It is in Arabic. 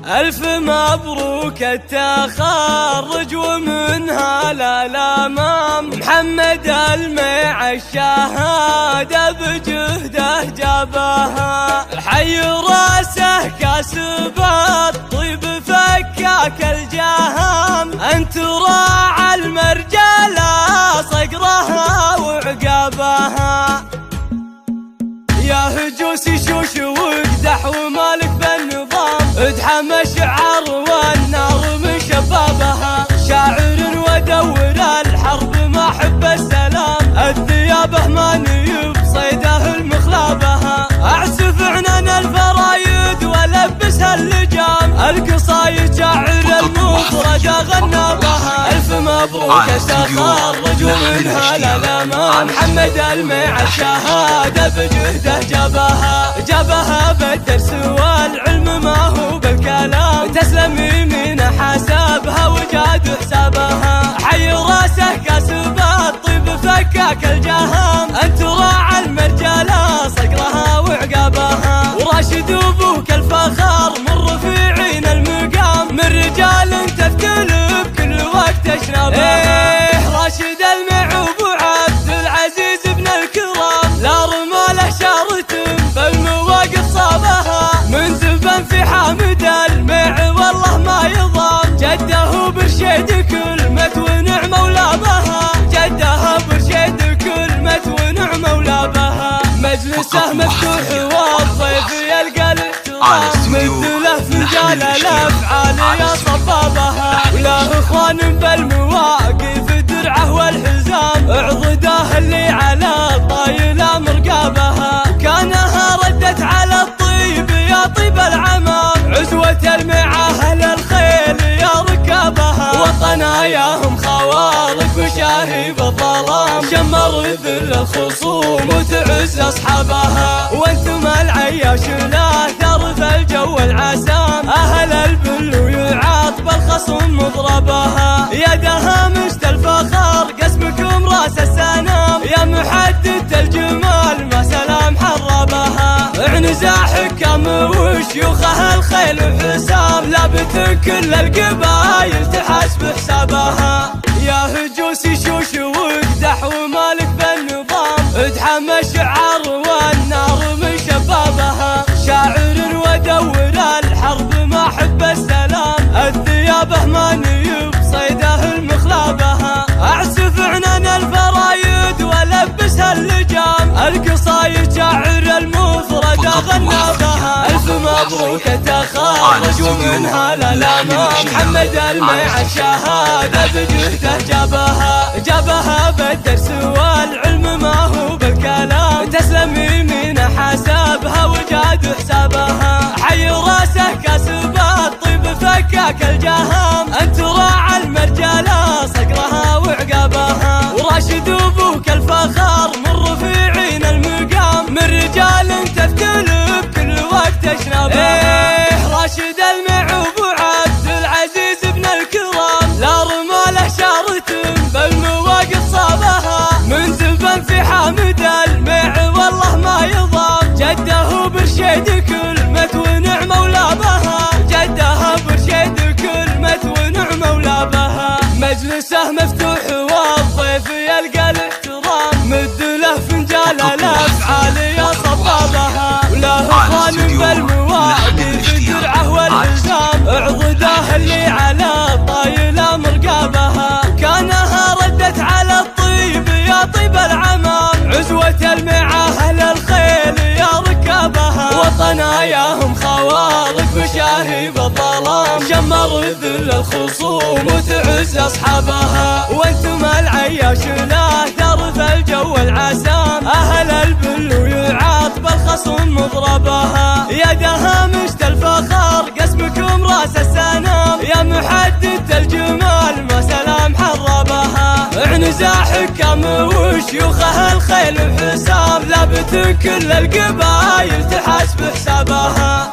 ألف مبروك التخرج ومنها للأمام، محمد الميع الشهادة بجهده جابها، حي راسه كاسب الطيب فكاك الجهام، أنت راعى المرجلة صقرها وعقابها، يا هجوسي شوش وقدح ومالك بالنظام، ادحى مشعر والنار من شبابها، شاعر ودور الحرب ما حب السلام، الثيابه ما نيب صيده المخلابها، اعسف عنان الفرايد والبسها اللجام، القصايد شاعر المفرد غنى بها، الف مبروك تخرج ومنها للأمام، محمد الميع الشهادة بجهده جابها بالدرس والعلم ما هو بالكلام، تسلم يمينه حسابها وجاد حسابها، حي راسه كاسب الطيب فكاك الجهام، انت راعى المرجله صقرها وعقابها، وراشد ابوك الفخر من رفيعين المقام، من رجال تفتل بكل وقت اشنابها، راشد الميع ابو عبد العزيز ابن الكرام، لا رماله شارة بالمواقف صابها، من زبن في حامد الميع والله ما يضام، جده برشيد كلمة ونعمة ولابها، جده برشيد كلمة ونعمة ولابها، مجلسه مفتوح والضيف يلقى الاحترام، مثله فنجان الافعال يا صبابها، وله اخوان بالمواقف درعه والحزام، اعضده اللي على الطايله مرقابها، كانها ردت على الطيب يا طيب العمام، عزوة الميعه اهل الخيل يا ركابها، وطناياهم خوارق وشاهيب الظلام، شمر ذل الخصوم وتعز اصحابها، وانتم العياش لا ثرف الجو العسام، اهل البل ويعاطب الخصم مضربها، يدها مشت الفخر قسمكم راس السنام، يا محدد الجمال ما سلام حربها، عنزا حكام وشيوخها الخيل وحسام، لابت كل القبايل تحاسب حسابها، يا هجوسي شوش وقدح ومالك بالنظام، ادحى مشعر والنار من شبابها، شاعر ودور الحرب ما حب السلام، الثيابه ما نيب صيده المخلابها، اعسف عنان الفرايد والبسها اللجام، القصايد شاعر المفرد غنى بها، الف مبروك تخرج ومنها للأمام، محمد الميع الشهادة بجهده جابها بالدرس والعلم ما هو بالكلام، تسلم يمينه حسابها وجاد حسابها، حي راسه كاسب الطيب فكاك الجهام، انت راعى المرجله صقرها وعقابها، وراشد ابوك الفخر من رفيعين المقام، من رجال تفتل بكل وقت اشنابها، راشد الميع ابو عبد العزيز ابن الكرام، لا رماله شارة بالمواقف صابها، من زبن في حامد الميع والله ما يضام، جده برشيد كلمة ونعمة ولابها، جده برشيد كلمة ونعمة ولابها، مجلسه مفتوح والضيف يلقى الاحترام، مد له فنجان الافعال يا صبابها، وله اخوان بالمواقف درعه والحزام، اعضده اللي على الطايله مرقابها، كانها ردت على الطيب يا طيب العمام، عزوة الميعه اهل الخيل يا ركابها، وطناياهم خوارق وشاهيب الظلام، شمر ذل الخصوم وتعز اصحابها، وانتم العياش لا ثرف الجو العسام، اهل البل ويعاطب الخصم مضربها، يدها مشت الفخر قسمكم راس السنام، يا محدد الجمال ما سلام حربها، عنزا حكام وشيوخها الخيل وحسام، لابت كل القبايل تحاسب حسابها.